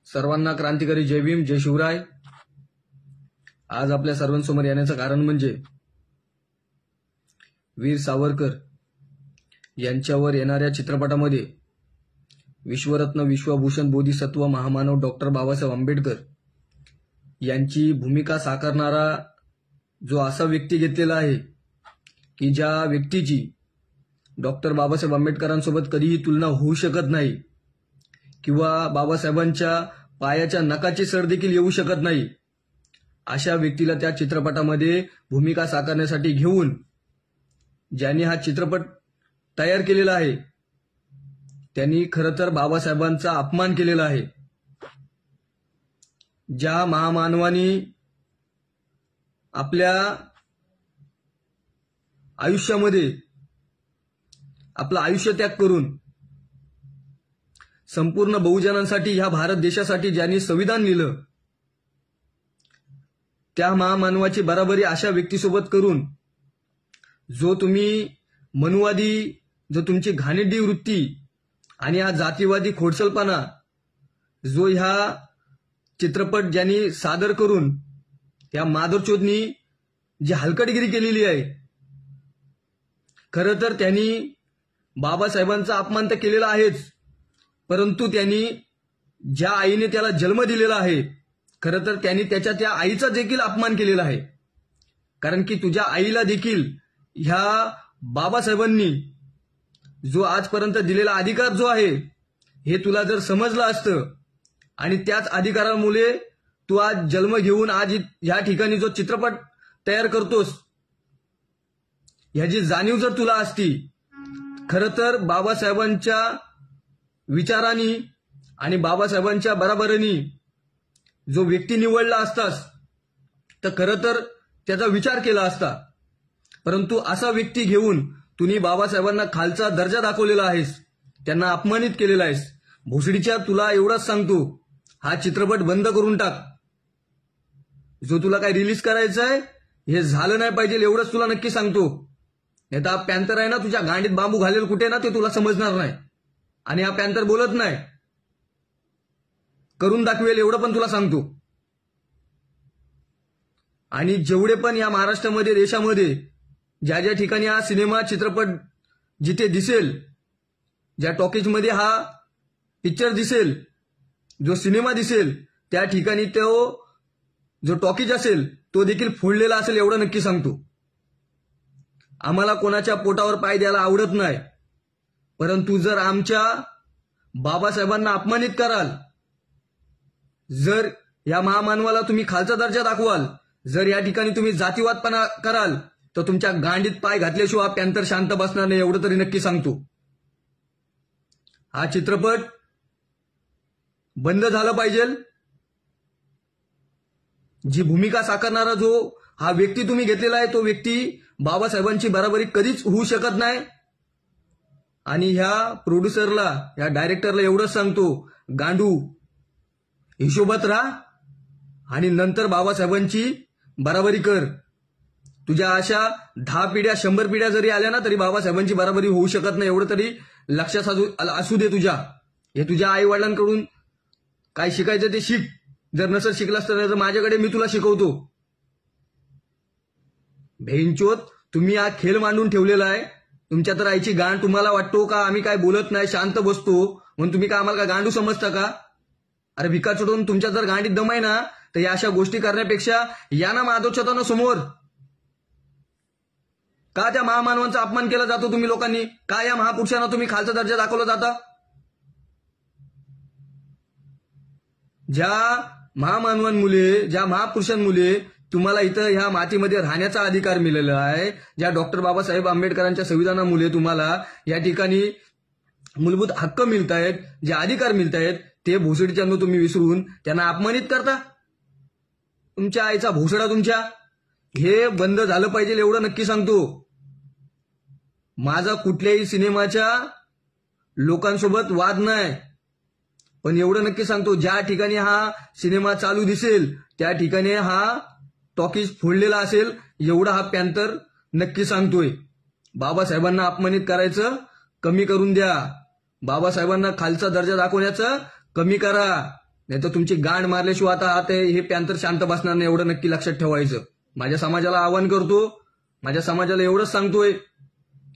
सर्वांना क्रांतिकारी जय भीम, जय शिवराय। आज आपल्या सर्वांसमोर येण्याचं कारण म्हणजे वीर सावरकर यांच्यावर येणाऱ्या चित्रपटामध्ये विश्वरत्न, विश्वभूषण, बोधिसत्व, महामानव डॉक्टर बाबासाहेब आंबेडकर यांची भूमिका साकारणारा जो असा व्यक्ती घेतलेला आहे की ज्या व्यक्तीची डॉक्टर बाबासाहेब आंबेडकरांसोबत कधीही तुलना होऊ शकत नाही किंवा बाबासाहेबांच्या पायाच्या नखाची सर देखील येऊ शकत नाही, अशा व्यक्तीला त्या चित्रपटामध्ये भूमिका साकारण्यासाठी घेऊन ज्यांनी हा चित्रपट तयार केलेला आहे त्यांनी खरं तर बाबासाहेबांचा अपमान केलेला आहे। ज्या महामानवानी आपल्या आयुष्यामध्ये आपलं आयुष्य त्याग करून संपूर्ण बहुजनांसाठी, ह्या भारत देशासाठी ज्यांनी संविधान लिहिलं, त्या महामानवाची बराबरी अशा व्यक्तीसोबत करून जो तुम्ही मनुवादी, जो तुमची घाणेरडी वृत्ती आणि हा जातीवादी खोडसलपणा जो ह्या चित्रपट ज्यांनी सादर करून या माधवचोदनी जी हलकटगिरी केलेली आहे, खरं तर त्यांनी बाबासाहेबांचा अपमान तर केलेला आहेच, परंतु त्यांनी ज्या आईने त्याला जन्म दिलेला आहे खरं तर त्यांनी त्याच्या त्या आईचा देखील अपमान केलेला आहे। कारण की तुझ्या आईला देखील ह्या बाबासाहेबांनी जो आजपर्यंत दिलेला अधिकार जो आहे हे तुला जर समजलं असतं आणि त्याच अधिकारामुळे तू आज जन्म घेऊन आज ह्या ठिकाणी जो चित्रपट तयार करतोस ह्याची जाणीव जर तुला असती, खरं तर बाबासाहेबांच्या विचारांनी आणि बाबासाहेबांच्या बरोबरीने जो व्यक्ती निवडला असतास तर खरं तर त्याचा विचार केला असता, परंतु असा व्यक्ती घेऊन तुम्ही बाबासाहेबांना खालचा दर्जा दाखवलेला आहेस, त्यांना अपमानित केलेला आहेस। भोसडीच्या तुला एवढंच सांगतो, हा चित्रपट बंद करून टाक। जो तुला काय रिलीज करायचं आहे हे झालं नाही पाहिजे एवढंच तुला नक्की सांगतो, नाही तर हा पॅन्थर आहे ना तुझ्या गांडीत बांबू घालेल कुठे ना ते तुला समजणार नाही। आणि हा पॅन्थर बोलत नाही, करून दाखवेल एवढं पण तुला सांगतो। आणि जेवढे पण या महाराष्ट्रामध्ये, देशामध्ये ज्या ज्या ठिकाणी हा सिनेमा चित्रपट जिथे दिसेल, ज्या टॉकीजमध्ये हा पिक्चर दिसेल, जो सिनेमा दिसेल, त्या ठिकाणी तो जो टॉकीज असेल तो देखील फोडलेला असेल एवढं नक्की सांगतो। आम्हाला कोणाच्या पोटावर पाय द्यायला आवडत नाही, परंतु जर आमच्या बाबासाहेबांना अपमानित कराल, जर या महामानवाला तुम्ही खालचा दर्जा दाखवाल, जर या ठिकाणी तुम्ही जातीवादपणा कराल तर तुमच्या गांडीत पाय घातल्याशिवाय पॅन्थर शांत बसणार नाही एवढं तरी नक्की सांगतो। हा चित्रपट बंद झाला पाहिजे। जी भूमिका साकारणारा जो हा व्यक्ती तुम्ही घेतलेला आहे तो व्यक्ती बाबासाहेबांची बराबरी कधीच होऊ शकत नाही। आणि ह्या प्रोड्युसरला, ह्या डायरेक्टरला एवढंच सांगतो, गांडू हिशोबात राहा आणि नंतर बाबासाहेबांची बराबरी कर। तुझ्या अशा 10 पिढ्या 100 पिढ्या जरी आल्या ना तरी बाबासाहेबांची बराबरी होऊ शकत नाही एवढं तरी लक्षात असू दे तुझ्या। हे तुझ्या आई वडिलांकडून काय शिकायचं ते शिक, जर नसेल शिकलास तर माझ्याकडे मी तुला शिकवतो। भेंचोत तुम्ही हा खेळ मांडून ठेवलेला आहे, तुमच्या तर आईची गांड तुम्हाला वाटतो का आम्ही काय बोलत नाही शांत बसतो म्हणून तुम्ही काय आम्हाला काय गांडू समजता का? अरे भिका चोटून तुमच्या जर गांडीत दम आहे ना तर या अशा गोष्टी करण्यापेक्षा या ना माधवचोदांना समोर। का त्या महामानवांचा अपमान केला जातो तुम्ही लोकांनी? का या महापुरुषांना तुम्ही खालचा दर्जा दाखवला जाता? ज्या महामानवांमुळे, ज्या महापुरुषांमुळे तुम्हाला इथं ह्या मातीमध्ये राहण्याचा अधिकार मिळालेला आहे, ज्या डॉक्टर बाबासाहेब आंबेडकरांच्या संविधानामुळे तुम्हाला या ठिकाणी मूलभूत हक्क मिळत आहेत, जे अधिकार मिळत आहेत, ते भोसडीच्यांना तुम्ही विसरून त्यांना अपमानित करता। तुमच्या आईचा भोसडा तुमच्या, हे बंद झालं पाहिजे एवढं नक्की सांगतो। माझा कुठल्याही सिनेमाच्या लोकांसोबत वाद नाही, पण एवढं नक्की सांगतो, ज्या ठिकाणी हा सिनेमा चालू दिसेल त्या ठिकाणी हा टॉकीज फोडलेला असेल एवढा हा पॅन्थर नक्की सांगतोय। बाबासाहेबांना अपमानित करायचं कमी करून द्या, बाबासाहेबांना खालचा दर्जा दाखवण्याचं कमी करा, नाही तर तुमची गांड मारल्याशिवाय आता हे पॅन्थर शांत बसणार नाही, एवढं नक्की लक्षात ठेवायचं. माझ्या समाजाला आवाहन करतो, माझ्या समाजाला एवढंच सांगतोय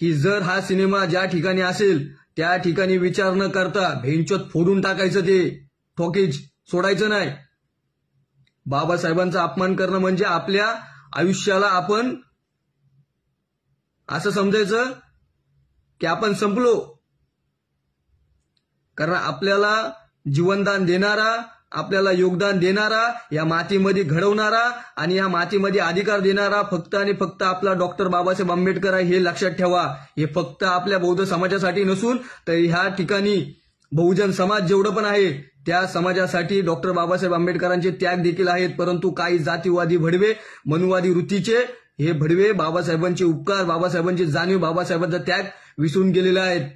की जर हा सिनेमा ज्या ठिकाणी असेल त्या ठिकाणी विचार न करता भेंचोत फोडून टाकायचं, ते ठोकेज सोडायचं नाही. बाबासाहेबांचा अपमान करणं म्हणजे आपल्या आयुष्याला आपण असं समजायचं की आपण संपलो. कारण आपल्याला जीवनदान देणारा, आपल्याला योगदान देणारा, या मातीमध्ये घडवणारा आणि या मातीमध्ये अधिकार देणारा फक्त आणि फक्त आपला डॉक्टर बाबासाहेब आंबेडकर आहे, हे लक्षात ठेवा. हे फक्त आपल्या बौद्ध समाजासाठी नसून तर ह्या ठिकाणी बहुजन समाज जेवढं पण आहे त्या समाजासाठी डॉक्टर बाबासाहेब आंबेडकरांचे त्याग देखील आहेत. परंतु काही जातीवादी भडवे, मनुवादी वृत्तीचे हे भडवे बाबासाहेबांचे उपकार, बाबासाहेबांची जाणीव, बाबासाहेबांचा त्याग विसरून गेलेले आहेत.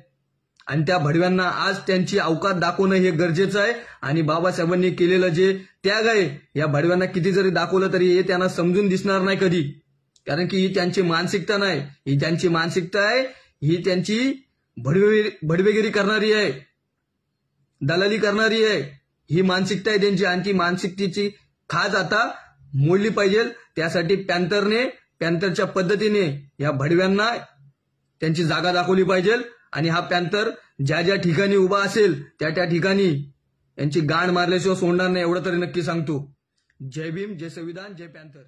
आणि त्या भडव्यांना आज त्यांची अवकात दाखवणं हे गरजेचं आहे. आणि बाबासाहेबांनी केलेलं जे त्याग आहे या भडव्यांना किती जरी दाखवलं तरी हे त्यांना समजून दिसणार नाही कधी. कारण की ही त्यांची मानसिकता नाही, ही त्यांची मानसिकता आहे, ही त्यांची भडवेगिरी करणारी आहे, दलाली करणारी आहे, ही मानसिकता आहे त्यांची. आणि ती मानसिकतेची खाज आता मोडली पाहिजे. त्यासाठी पॅन्थरच्या पद्धतीने या भडव्यांना त्यांची जागा दाखवली पाहिजे. आणि हा पॅन्थर ज्या ज्या ठिकाणी उभा असेल त्या त्या ठिकाणी यांची गांड मारल्याशिवाय सोडणार नाही, एवढं तरी नक्की सांगतो. जय भीम, जय संविधान, जय पॅन्थर.